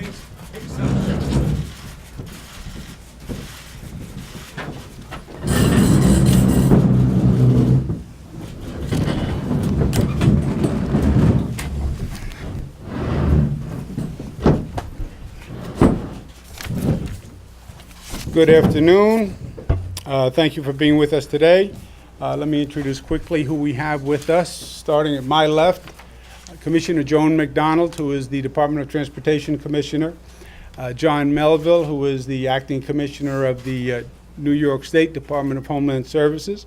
Please, take yourself. Good afternoon. Thank you for being with us today. Let me introduce quickly who we have with us. Starting at my left, Commissioner Joan McDonald, who is the Department of Transportation Commissioner. John Melville, who is the Acting Commissioner of the New York State Department of Homeland Services.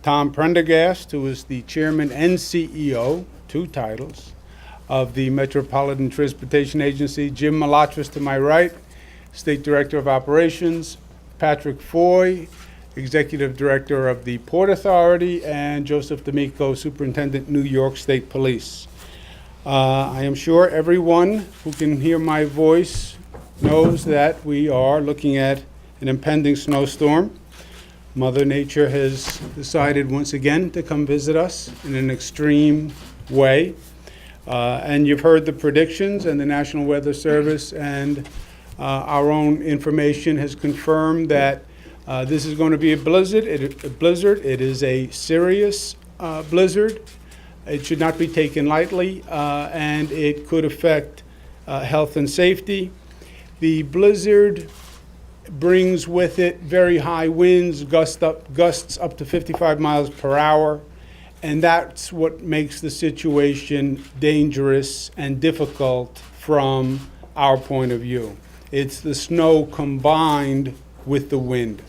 Tom Prendergast, who is the Chairman and CEO, two titles, of the Metropolitan Transportation Agency. Jim Malatras to my right, State Director of Operations. Patrick Foye, Executive Director of the Port Authority, and Joseph D'Amico, Superintendent, New York State Police. I am sure everyone who can hear my voice knows that we are looking at an impending snowstorm. Mother Nature has decided once again to come visit us in an extreme way. And you've heard the predictions, and the National Weather Service and our own information has confirmed that this is going to be a blizzard. It is a serious blizzard. It should not be taken lightly, and it could affect health and safety. The blizzard brings with it very high winds, gusts up to 55 miles per hour, and that's what makes the situation dangerous and difficult from our point of view. It's the snow combined with the wind.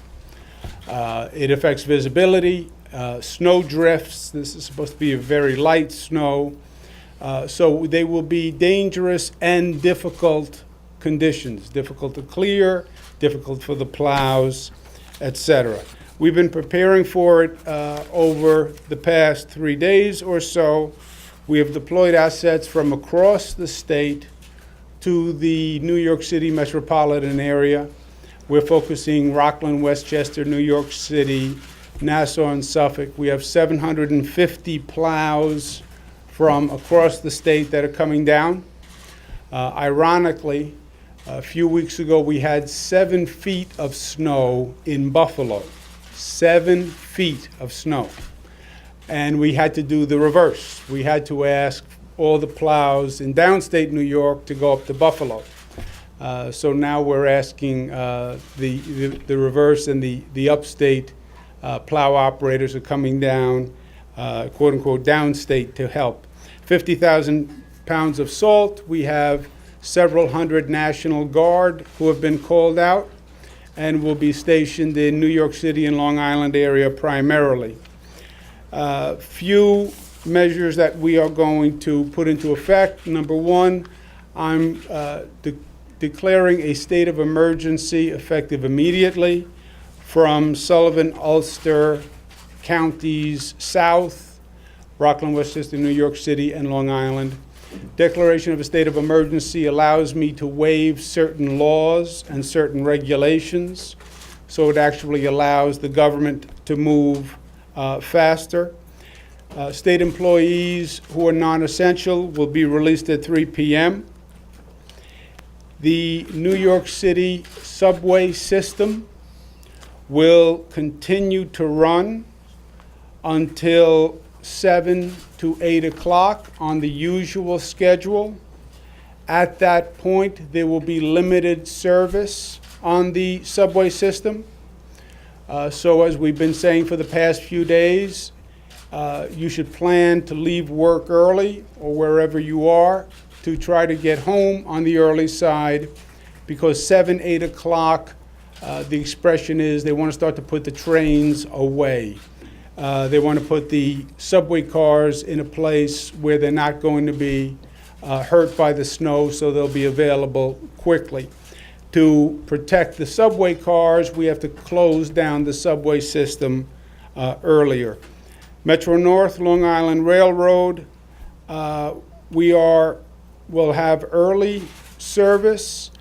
It affects visibility, snow drifts. This is supposed to be a very light snow. So they will be dangerous and difficult conditions, difficult to clear, difficult for the plows, etc. We've been preparing for it over the past 3 days or so. We have deployed assets from across the state to the New York City metropolitan area. We're focusing Rockland, Westchester, New York City, Nassau, and Suffolk. We have 750 plows from across the state that are coming down. Ironically, a few weeks ago, we had 7 feet of snow in Buffalo. 7 feet of snow. And we had to do the reverse. We had to ask all the plows in downstate New York to go up to Buffalo. So now we're asking the reverse, and the upstate plow operators are coming down, quote unquote, downstate to help. 50,000 pounds of salt. We have several hundred National Guard who have been called out and will be stationed in New York City and Long Island area primarily. Few measures that we are going to put into effect. Number one, I'm declaring a state of emergency effective immediately from Sullivan, Ulster counties south, Rockland, Westchester, New York City, and Long Island. Declaration of a state of emergency allows me to waive certain laws and certain regulations, so it actually allows the government to move faster. State employees who are non-essential will be released at 3 p.m. The New York City subway system will continue to run until 7 to 8 o'clock on the usual schedule. At that point, there will be limited service on the subway system. So as we've been saying for the past few days, you should plan to leave work early or wherever you are to try to get home on the early side, because 7, 8 o'clock, the expression is they want to start to put the trains away. They want to put the subway cars in a place where they're not going to be hurt by the snow, so they'll be available quickly. To protect the subway cars, we have to close down the subway system earlier. Metro North, Long Island Railroad, will have early service,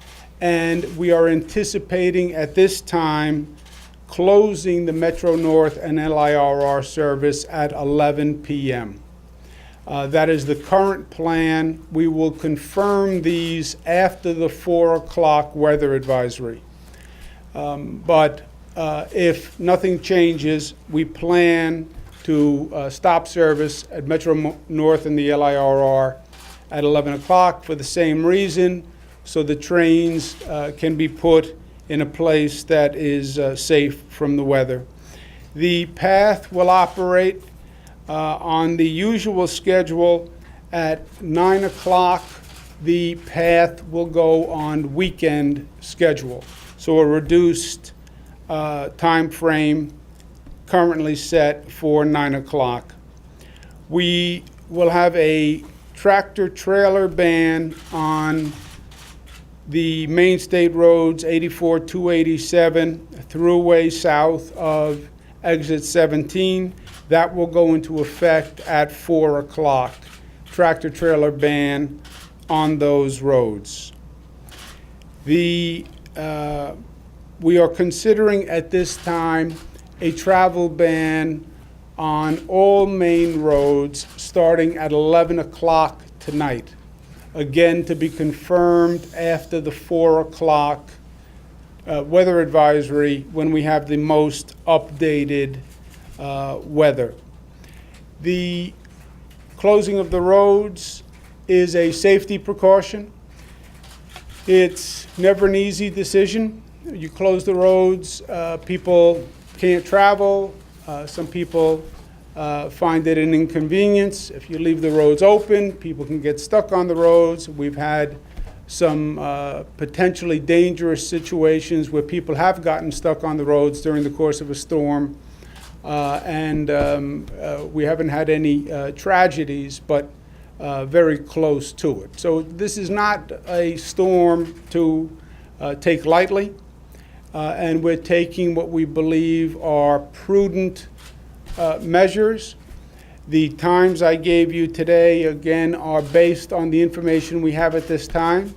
and we are anticipating at this time closing the Metro North and LIRR service at 11 p.m. That is the current plan. We will confirm these after the 4 o'clock weather advisory. But if nothing changes, we plan to stop service at Metro North and the LIRR at 11 o'clock for the same reason, so the trains can be put in a place that is safe from the weather. The path will operate on the usual schedule. At 9 o'clock, the path will go on weekend schedule, so a reduced time frame currently set for 9 o'clock. We will have a tractor-trailer ban on the main state roads 84, 287, throughway south of exit 17. That will go into effect at 4 o'clock. Tractor-trailer ban on those roads. We are considering at this time a travel ban on all main roads starting at 11 o'clock tonight. Again, to be confirmed after the 4 o'clock weather advisory when we have the most updated weather. The closing of the roads is a safety precaution. It's never an easy decision. You close the roads, people can't travel. Some people find it an inconvenience. If you leave the roads open, people can get stuck on the roads. We've had some potentially dangerous situations where people have gotten stuck on the roads during the course of a storm. And we haven't had any tragedies, but very close to it. So this is not a storm to take lightly. And we're taking what we believe are prudent measures. The times I gave you today, again, are based on the information we have at this time.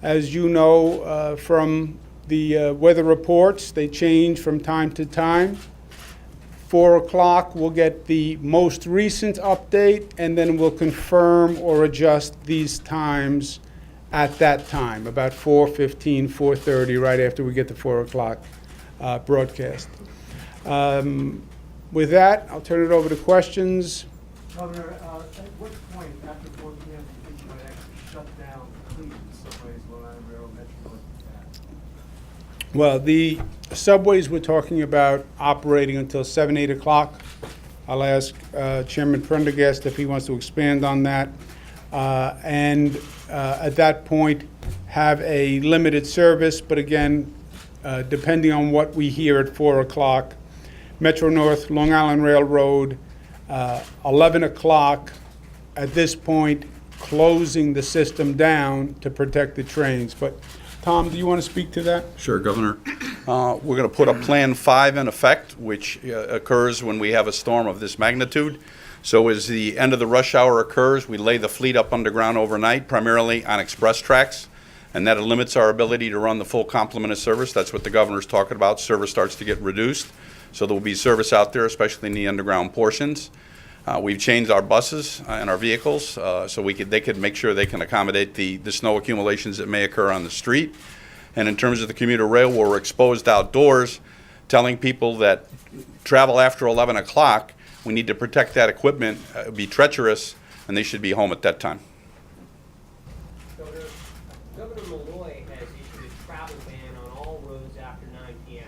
As you know from the weather reports, they change from time to time. 4 o'clock, we'll get the most recent update, and then we'll confirm or adjust these times at that time, about 4:15, 4:30, right after we get the 4 o'clock broadcast. With that, I'll turn it over to questions. Governor, at what point after 4 p.m. do you think you might actually shut down completely subways, Long Island Railroad, Metro North? Well, the subways we're talking about operating until 7, 8 o'clock. I'll ask Chairman Prendergast if he wants to expand on that. And at that point, have a limited service, but again, depending on what we hear at 4 o'clock, Metro North, Long Island Railroad, 11 o'clock, at this point, closing the system down to protect the trains. But Tom, do you want to speak to that? Sure, Governor. We're going to put a Plan 5 in effect, which occurs when we have a storm of this magnitude. So as the end of the rush hour occurs, we lay the fleet up underground overnight, primarily on express tracks, and that limits our ability to run the full complement of service. That's what the governor's talking about. Service starts to get reduced. So there will be service out there, especially in the underground portions. We've changed our buses and our vehicles so they could make sure they can accommodate the snow accumulations that may occur on the street. And in terms of the commuter rail, we're exposed outdoors, telling people that travel after 11 o'clock, we need to protect that equipment, be treacherous, and they should be home at that time. Governor Malloy has issued a travel ban on all roads after 9 p.m.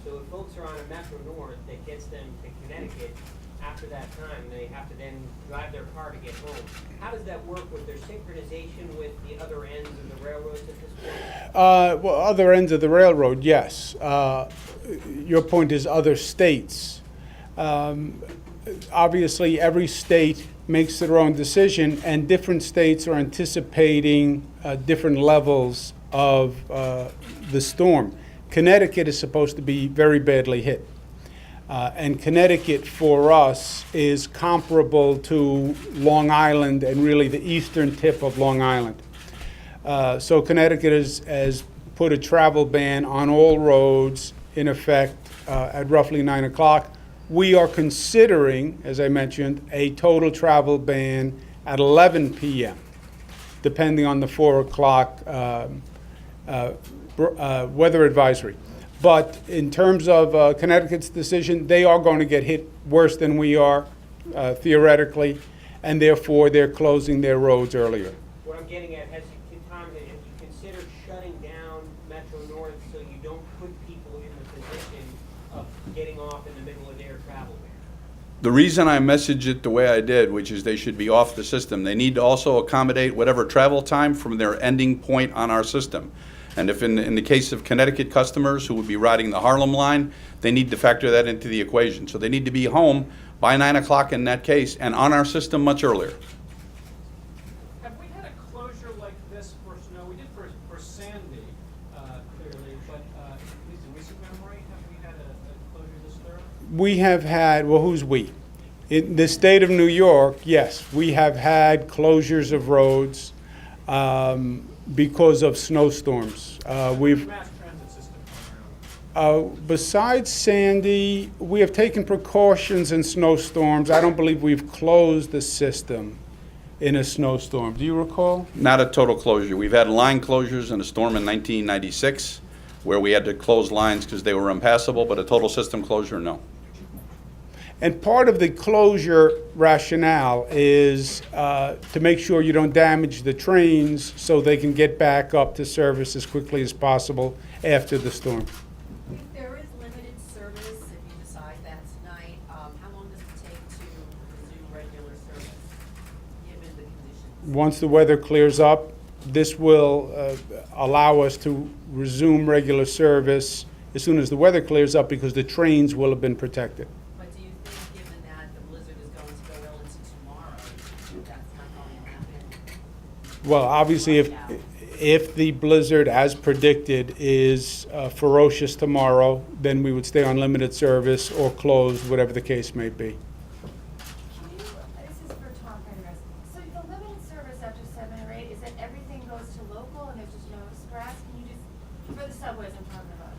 So if folks are on a Metro North that gets them to Connecticut after that time, they have to then drive their car to get home. How does that work with their synchronization with the other ends of the railroads at this point? Well, other ends of the railroad, yes. Your point is other states. Obviously, every state makes their own decision, and different states are anticipating different levels of the storm. Connecticut is supposed to be very badly hit. And Connecticut, for us, is comparable to Long Island and really the eastern tip of Long Island. So Connecticut has put a travel ban on all roads in effect at roughly 9 o'clock. We are considering, as I mentioned, a total travel ban at 11 p.m., depending on the 4 o'clock weather advisory. But in terms of Connecticut's decision, they are going to get hit worse than we are, theoretically, and therefore they're closing their roads earlier. What I'm getting at, Tom, have you considered shutting down Metro North so you don't put people in the position of getting off in the middle of their travel ban? The reason I messaged it the way I did, which is they should be off the system, they need to also accommodate whatever travel time from their ending point on our system. And if in the case of Connecticut customers who would be riding the Harlem line, they need to factor that into the equation. So they need to be home by 9 o'clock in that case and on our system much earlier. Have we had a closure like this for snow? We did for Sandy, clearly, but at least in recent memory, have we had a closure this thorough? We have had, well, who's we? In the state of New York, yes, we have had closures of roads because of snowstorms. We've Mass transit system around. Besides Sandy, we have taken precautions in snowstorms. I don't believe we've closed the system in a snowstorm. Do you recall? Not a total closure. We've had line closures in a storm in 1996 where we had to close lines because they were impassable, but a total system closure, no. And part of the closure rationale is to make sure you don't damage the trains so they can get back up to service as quickly as possible after the storm. If there is limited service, if you decide that tonight, how long does it take to resume regular service, given the conditions? Once the weather clears up, this will allow us to resume regular service as soon as the weather clears up because the trains will have been protected. But do you think, given that the blizzard is going to go well into tomorrow, that's not going to happen? Well, obviously, if the blizzard, as predicted, is ferocious tomorrow, then we would stay on limited service or closed, whatever the case may be. This is for Tom Prendergast. So the limited service after 7 or 8, is that everything goes to local and there's just no express? Can you just, for the subways I'm talking about?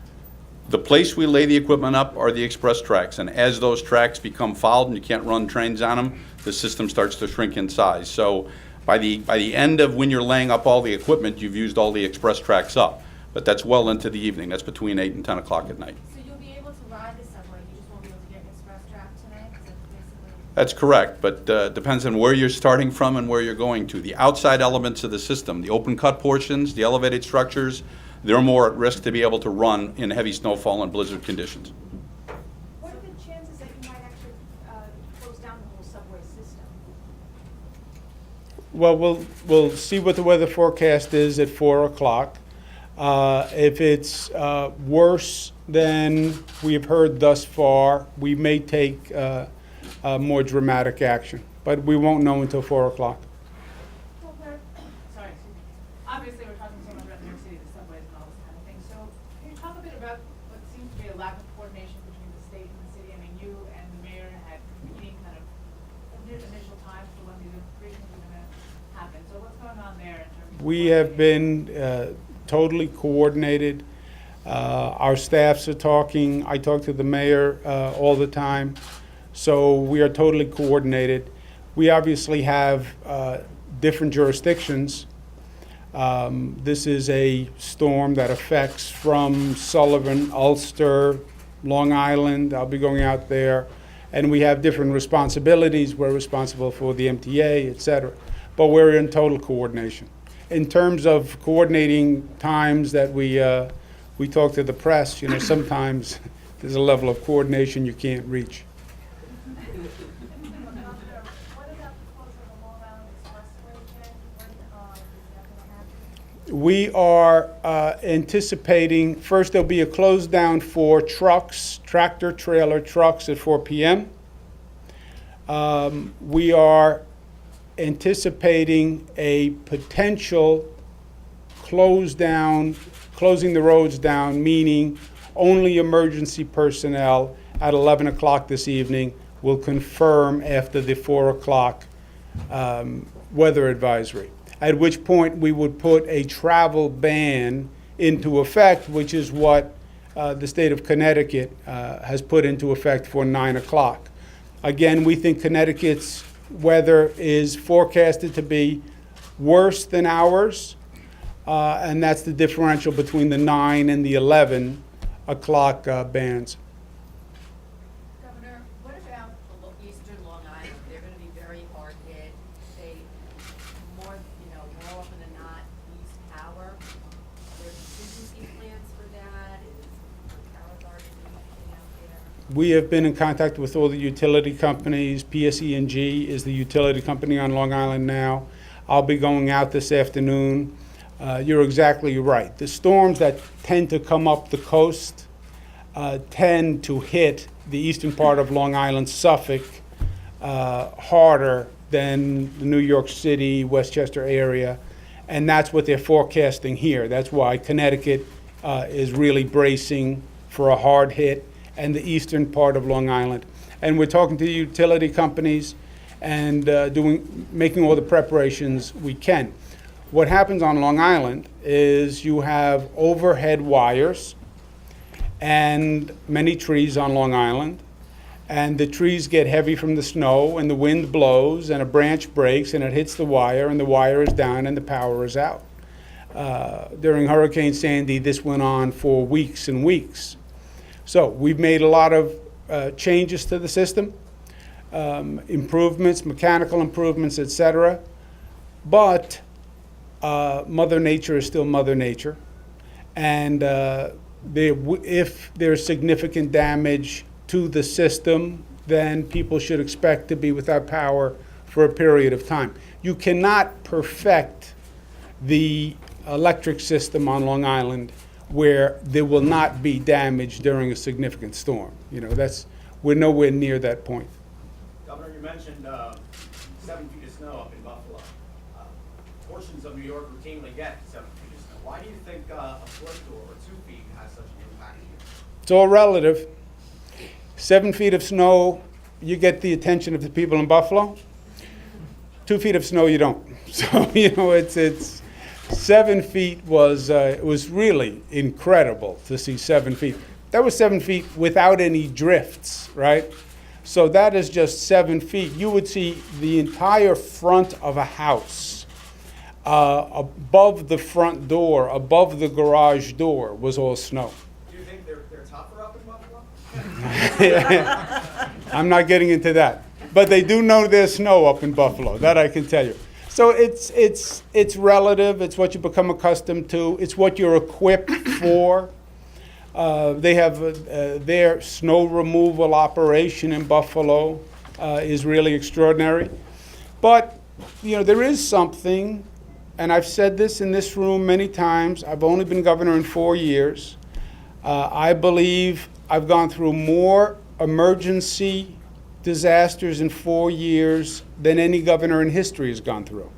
The place we lay the equipment up are the express tracks, and as those tracks become fouled and you can't run trains on them, the system starts to shrink in size. So by the end of when you're laying up all the equipment, you've used all the express tracks up. But that's well into the evening. That's between 8 and 10 o'clock at night. So you'll be able to ride the subway, you just won't be able to get an express track tonight? Is that basically? That's correct, but depends on where you're starting from and where you're going to. The outside elements of the system, the open cut portions, the elevated structures, they're more at risk to be able to run in heavy snowfall and blizzard conditions. What are the chances that you might actually close down the whole subway system? Well, we'll see what the weather forecast is at 4 o'clock. If it's worse than we have heard thus far, we may take more dramatic action, but we won't know until 4 o'clock. Well, Sorry, obviously, we're talking so much about New York City, the subways and all this kind of thing. So can you talk a bit about what seems to be a lack of coordination between the state and the city? I mean, you and the mayor had meeting kind of initial times for when these increases are going to happen. So what's going on there in terms of? We have been totally coordinated. Our staffs are talking. I talk to the mayor all the time. So we are totally coordinated. We obviously have different jurisdictions. This is a storm that affects from Sullivan, Ulster, Long Island. I'll be going out there. And we have different responsibilities. We're responsible for the MTA, et cetera. But we're in total coordination. In terms of coordinating times that we talk to the press, you know, sometimes there's a level of coordination you can't reach. what about the closure of the Long Island Expressway, Ken? When is that going to happen? We are anticipating, first there'll be a close down for trucks, tractor trailer trucks at 4 p.m. We are anticipating a potential closing the roads down, meaning only emergency personnel at 11 o'clock this evening will confirm after the 4 o'clock weather advisory, at which point we would put a travel ban into effect, which is what the state of Connecticut has put into effect for 9 o'clock. Again, we think Connecticut's weather is forecasted to be worse than ours, and that's the differential between the 9 and the 11 o'clock bands. Governor, what about the eastern Long Island? They're gonna be very hard hit. They more often than not lose power. Are there contingency plans for that? Is power authority doing anything out there? We have been in contact with all the utility companies. PANYNJ is the utility company on Long Island now. I'll be going out this afternoon. You're exactly right. The storms that tend to come up the coast tend to hit the eastern part of Long Island, Suffolk, harder than the New York City, Westchester area, and that's what they're forecasting here. That's why Connecticut is really bracing for a hard hit, and the eastern part of Long Island. And we're talking to the utility companies and making all the preparations we can. What happens on Long Island is you have overhead wires and many trees on Long Island, and the trees get heavy from the snow, and the wind blows, and a branch breaks, and it hits the wire, and the wire is down, and the power is out. During Hurricane Sandy, this went on for weeks and weeks. So we've made a lot of changes to the system, improvements, mechanical improvements, etc. But Mother Nature is still Mother Nature, and if there's significant damage to the system, then people should expect to be without power for a period of time. You cannot perfect the electric system on Long Island where there will not be damage during a significant storm. We're nowhere near that point. Governor, you mentioned 7 feet of snow up in Buffalo. Portions of New York routinely get 7 feet of snow. Why do you think a foot or 2 feet has such an impact here? It's all relative. 7 feet of snow, you get the attention of the people in Buffalo. 2 feet of snow, you don't. So, it's 7 feet was really incredible to see 7 feet. That was 7 feet without any drifts, right? So that is just 7 feet. You would see the entire front of a house above the front door, above the garage door was all snow. Do you think they're tougher up in Buffalo? I'm not getting into that. But they do know there's snow up in Buffalo, that I can tell you. So it's relative, it's what you become accustomed to, it's what you're equipped for. They have their snow removal operation in Buffalo is really extraordinary. But, there is something, and I've said this in this room many times, I've only been governor in 4 years. I believe I've gone through more emergency disasters in 4 years than any governor in history has gone through.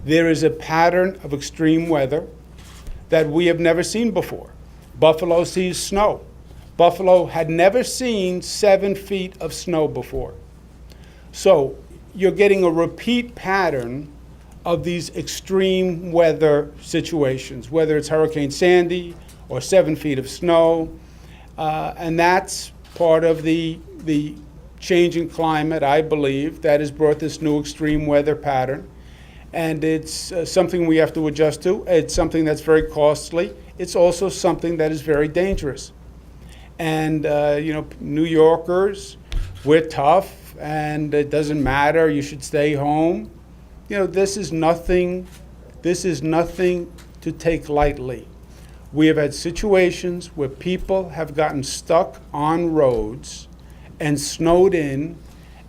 There is a pattern of extreme weather that we have never seen before. Buffalo sees snow. Buffalo had never seen 7 feet of snow before. So you're getting a repeat pattern of these extreme weather situations, whether it's Hurricane Sandy or 7 feet of snow. And that's part of the changing climate, I believe, that has brought this new extreme weather pattern. And it's something we have to adjust to. It's something that's very costly. It's also something that is very dangerous. And, New Yorkers, we're tough, and it doesn't matter, you should stay home. This is nothing to take lightly. We have had situations where people have gotten stuck on roads and snowed in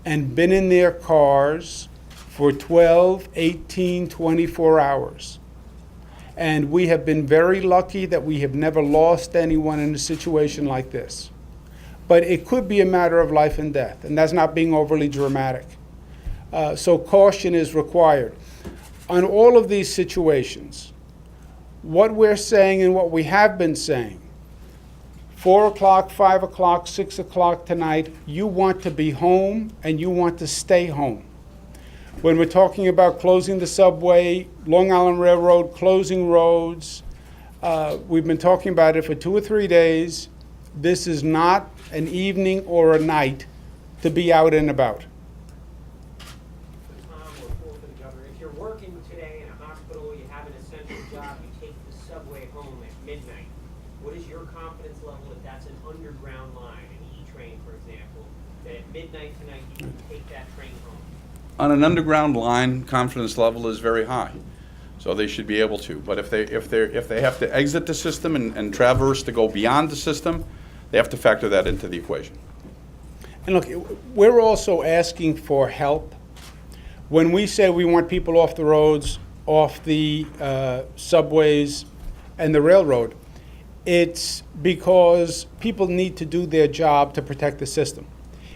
and been in their cars for 12, 18, 24 hours. And we have been very lucky that we have never lost anyone in a situation like this. But it could be a matter of life and death, and that's not being overly dramatic. So caution is required. On all of these situations, what we're saying and what we have been saying, 4 o'clock, 5 o'clock, 6 o'clock tonight, you want to be home and you want to stay home. When we're talking about closing the subway, Long Island Railroad, closing roads, We've been talking about it for 2 or 3 days. This is not an evening or a night to be out and about. Tom, or for the governor, if you're working today in a hospital, you have an essential job, you take the subway home at midnight, what is your confidence level that that's an underground line, an E-train, for example, that at midnight tonight you can take that train home? On an underground line, confidence level is very high, so they should be able to. But if they have to exit the system and traverse to go beyond the system, they have to factor that into the equation. And look, we're also asking for help. When we say we want people off the roads, off the subways and the railroad, it's because people need to do their job to protect the system.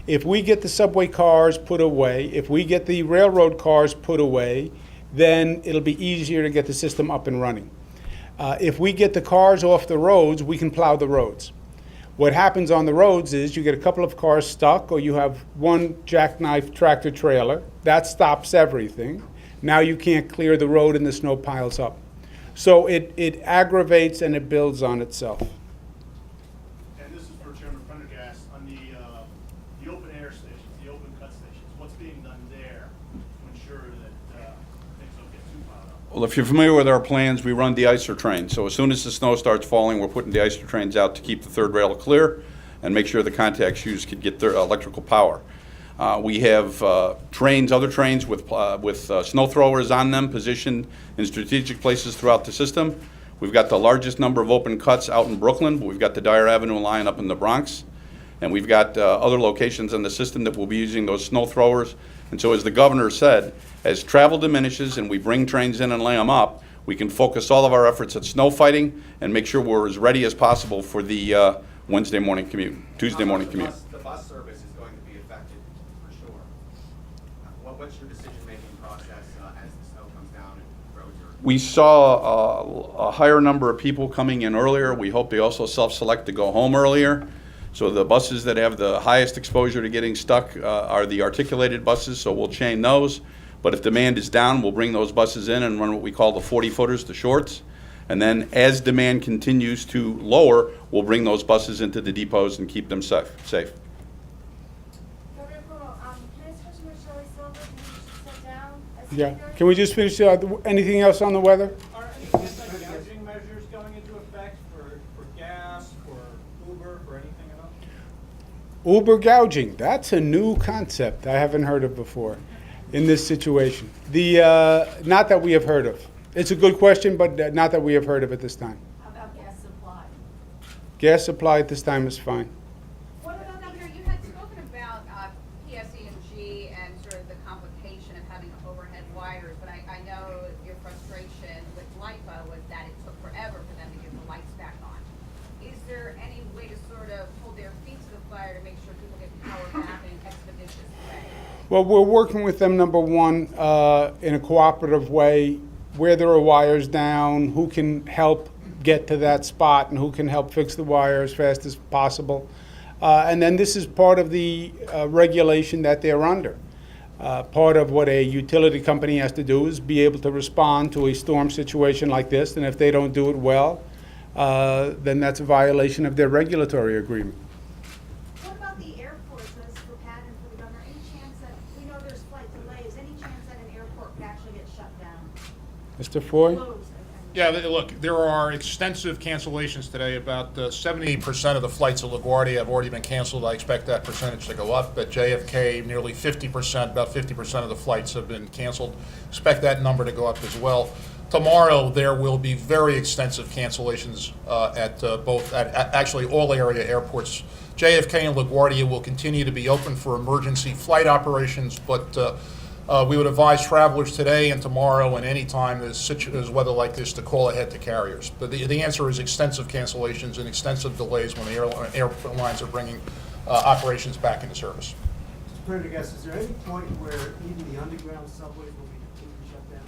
If we get the subway cars put away, if we get the railroad cars put away, then it'll be easier to get the system up and running. If we get the cars off the roads, we can plow the roads. What happens on the roads is you get a couple of cars stuck, or you have one jackknife tractor trailer. That stops everything. Now you can't clear the road and the snow piles up. So it aggravates and it builds on itself. And this is for Chairman Prendergast, on the open air stations, the open cut stations, what's being done there to ensure that things don't get too piled up? Well, if you're familiar with our plans, we run de-icer trains. So as soon as the snow starts falling, we're putting de-icer trains out to keep the third rail clear and make sure the contact shoes can get their electrical power. We have trains, other trains with snow throwers on them positioned in strategic places throughout the system. We've got the largest number of open cuts out in Brooklyn, but we've got the Dyer Avenue line up in the Bronx. And we've got other locations in the system that will be using those snow throwers. And so as the governor said, as travel diminishes and we bring trains in and lay them up, we can focus all of our efforts at snow fighting and make sure we're as ready as possible for the Wednesday morning commute, Tuesday morning commute. The bus service is going to be affected for sure. What's your decision-making process as the snow comes down and roads are? We saw a higher number of people coming in earlier. We hope they also self-select to go home earlier. So the buses that have the highest exposure to getting stuck are the articulated buses, so we'll chain those. But if demand is down, we'll bring those buses in and run what we call the 40-footers, the shorts. And then as demand continues to lower, we'll bring those buses into the depots and keep them safe. Governor Cuomo, can I ask a question with Shelley Silver? Can you just sit down? Yeah. Can we just finish, anything else on the weather? Are any anti-gouging measures going into effect for gas, for Uber, for anything at all? Uber gouging, that's a new concept I haven't heard of before in this situation. Not that we have heard of. It's a good question, but not that we have heard of at this time. How about gas supply? Gas supply at this time is fine. What about, Governor, you had spoken about PANYNJ and sort of the complication of having overhead wires, but I know your frustration with LIPA was that it took forever for them to get the lights back on. Is there any way to sort of hold their feet to the fire to make sure people get power back in an expeditious way? Well, we're working with them, number one, in a cooperative way, where there are wires down, who can help get to that spot and who can help fix the wire as fast as possible. And then this is part of the regulation that they're under. Part of what a utility company has to do is be able to respond to a storm situation like this, and if they don't do it well, then that's a violation of their regulatory agreement. What about the airports, as for Pat and for the governor, any chance that, we know there's flight delays, any chance that an airport could actually get shut down? Mr. Foye? Closed, I mean. Yeah, look, there are extensive cancellations today. About 78% of the flights at LaGuardia have already been canceled. I expect that percentage to go up. At JFK, nearly 50%, about 50% of the flights have been canceled. Expect that number to go up as well. Tomorrow, there will be very extensive cancellations at actually all area airports. JFK and LaGuardia will continue to be open for emergency flight operations, but we would advise travelers today and tomorrow and any time there's weather like this to call ahead to carriers. But the answer is extensive cancellations and extensive delays when the airlines are bringing operations back into service. Mr. Prendergast, is there any point where even the underground subways will be completely shut down?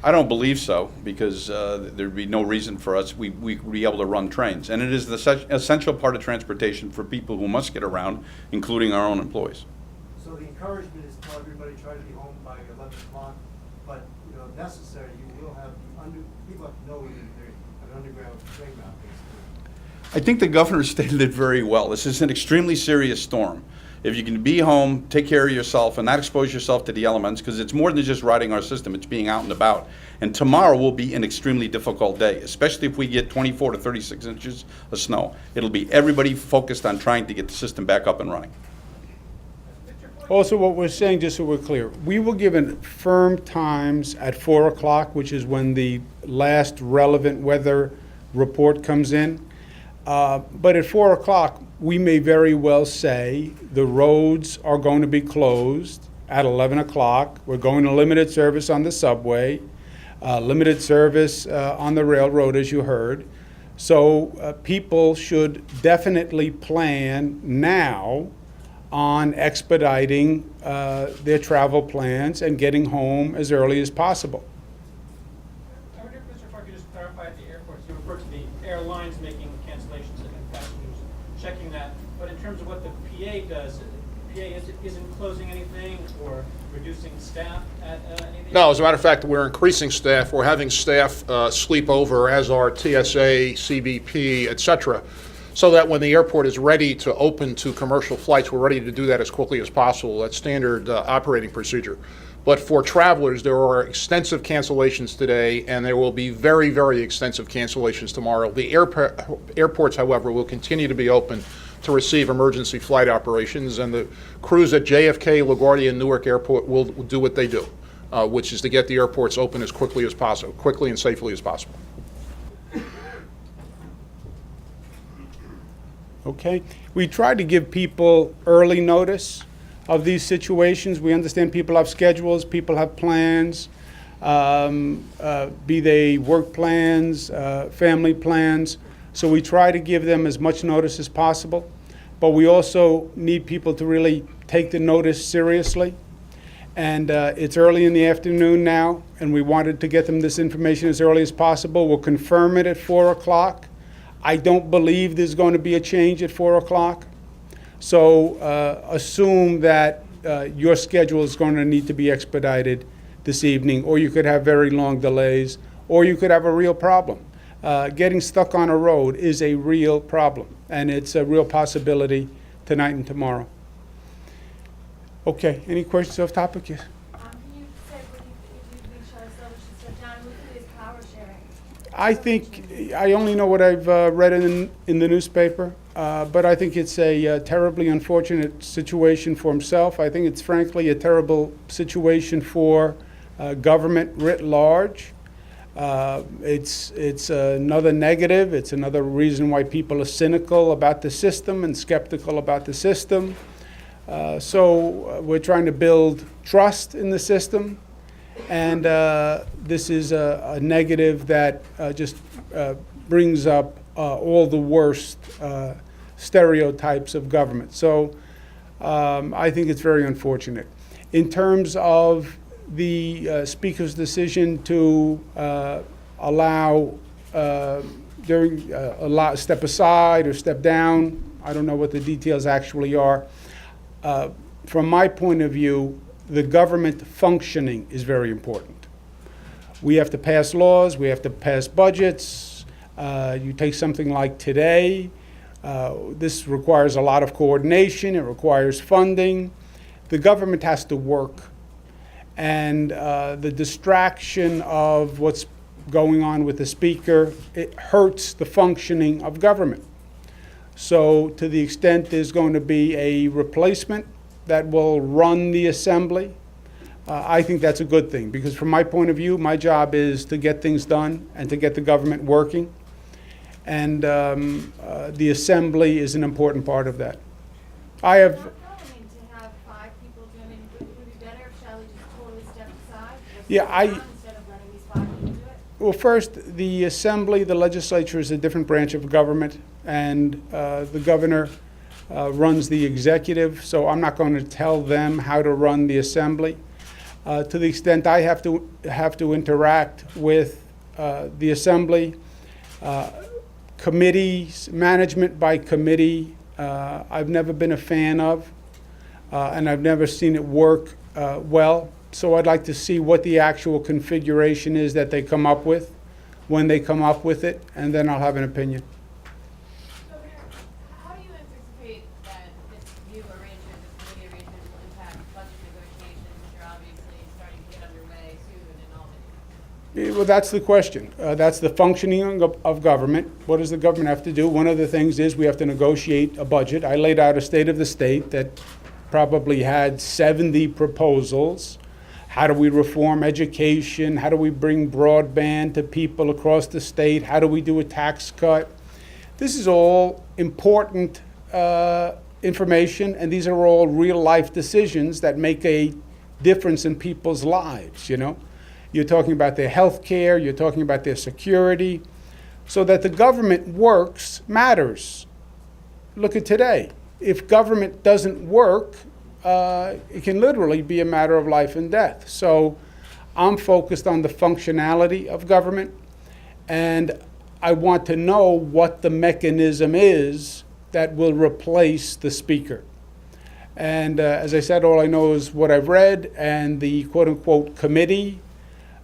I don't believe so, because there'd be no reason for us, we'd be able to run trains. And it is the essential part of transportation for people who must get around, including our own employees. So the encouragement is to everybody try to be home by 11 o'clock, but, if necessary, you will have, people have to know either they're an underground train route goes I think the governor stated it very well. This is an extremely serious storm. If you can be home, take care of yourself, and not expose yourself to the elements, because it's more than just riding our system, it's being out and about. And tomorrow will be an extremely difficult day, especially if we get 24 to 36 inches of snow. It'll be everybody focused on trying to get the system back up and running. Also, what we're saying, just so we're clear, we were given firm times at 4 o'clock, which is when the last relevant weather report comes in. But at 4 o'clock, we may very well say the roads are going to be closed at 11 o'clock. We're going to limited service on the subway, limited service on the railroad, as you heard. So people should definitely plan now on expediting their travel plans and getting home as early as possible. I wonder, Mr. if I could just clarify at the airports, you referred to the airlines making cancellations and passengers checking that, but in terms of what the PA does, the PA isn't closing anything or reducing staff at any of the... No, as a matter of fact, we're increasing staff. We're having staff sleep over, as are TSA, CBP, et cetera, so that when the airport is ready to open to commercial flights, we're ready to do that as quickly as possible. That's standard operating procedure. But for travelers, there are extensive cancellations today, and there will be very, very extensive cancellations tomorrow. The airports, however, will continue to be open to receive emergency flight operations, and the crews at JFK, LaGuardia, and Newark Airport will do what they do, which is to get the airports open as quickly as possible, quickly and safely as possible. Okay? We try to give people early notice of these situations. We understand people have schedules, people have plans, be they work plans, family plans. So we try to give them as much notice as possible. But we also need people to really take the notice seriously. And it's early in the afternoon now, and we wanted to get them this information as early as possible. We'll confirm it at 4 o'clock. I don't believe there's going to be a change at 4 o'clock. So assume that your schedule is going to need to be expedited this evening, or you could have very long delays, or you could have a real problem. Getting stuck on a road is a real problem, and it's a real possibility tonight and tomorrow. Okay, any questions off topic? Yes. Can you say, if you reach us, we should step down, who is power sharing? I think, I only know what I've read in the newspaper, but I think it's a terribly unfortunate situation for himself. I think it's frankly a terrible situation for government writ large. It's another negative. It's another reason why people are cynical about the system and skeptical about the system. So we're trying to build trust in the system. And this is a negative that just brings up all the worst stereotypes of government. So I think it's very unfortunate. In terms of the Speaker's decision to step aside or step down, I don't know what the details actually are. From my point of view, the government functioning is very important. We have to pass laws, we have to pass budgets. You take something like today, this requires a lot of coordination, it requires funding. The government has to work. And the distraction of what's going on with the Speaker, it hurts the functioning of government. So to the extent there's going to be a replacement that will run the Assembly, I think that's a good thing, because from my point of view, my job is to get things done and to get the government working. And the Assembly is an important part of that. I have... To have 5 people doing it, would it be better if Shelley just totally stepped aside? Yeah, Instead of letting these 5 people do it? Well, first, the Assembly, the legislature is a different branch of government, and the governor runs the executive, so I'm not going to tell them how to run the Assembly. To the extent I have to interact with the Assembly, committees, management by committee, I've never been a fan of, and I've never seen it work well. So I'd like to see what the actual configuration is that they come up with. when they come up with it, and then I'll have an opinion. Governor, how do you anticipate that this new arrangement, this committee arrangement will impact budget negotiations, which are obviously starting to get underway soon in Albany? Well, that's the question. That's the functioning of government. What does the government have to do? One of the things is we have to negotiate a budget. I laid out a state of the state that probably had 70 proposals. How do we reform education? How do we bring broadband to people across the state? How do we do a tax cut? This is all important information, and these are all real-life decisions that make a difference in people's lives, you know? You're talking about their health care, you're talking about their security. So that the government works matters. Look at today. If government doesn't work, it can literally be a matter of life and death. So I'm focused on the functionality of government, and I want to know what the mechanism is that will replace the speaker. And as I said, all I know is what I've read and the quote-unquote committee.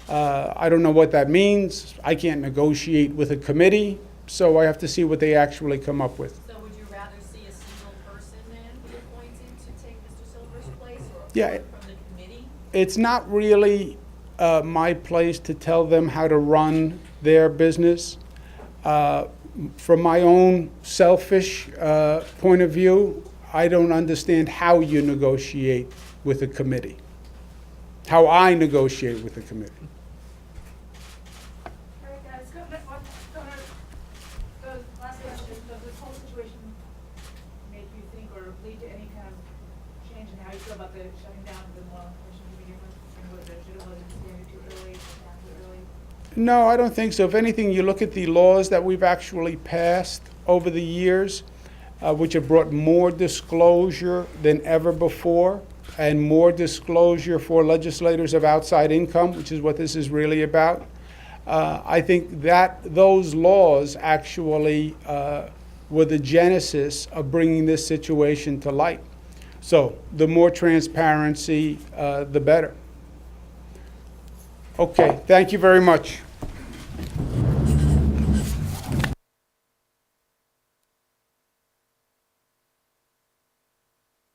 I don't know what that means. I can't negotiate with a committee, so I have to see what they actually come up with. So would you rather see a single person then be appointed to take Mr. Silver's place, or Yeah. appointed from the committee? It's not really my place to tell them how to run their business. From my own selfish point of view, I don't understand how you negotiate with a committee, how I negotiate with a committee. All right, guys, Governor, the last question, does this whole situation make you think or lead to any kind of change in how you feel about the shutting down of the law enforcement to begin with? And whether it should have been standing too early, not too early? No, I don't think so. If anything, you look at the laws that we've actually passed over the years, which have brought more disclosure than ever before, and more disclosure for legislators of outside income, which is what this is really about. I think that those laws actually were the genesis of bringing this situation to light. So the more transparency, the better. Okay, thank you very much.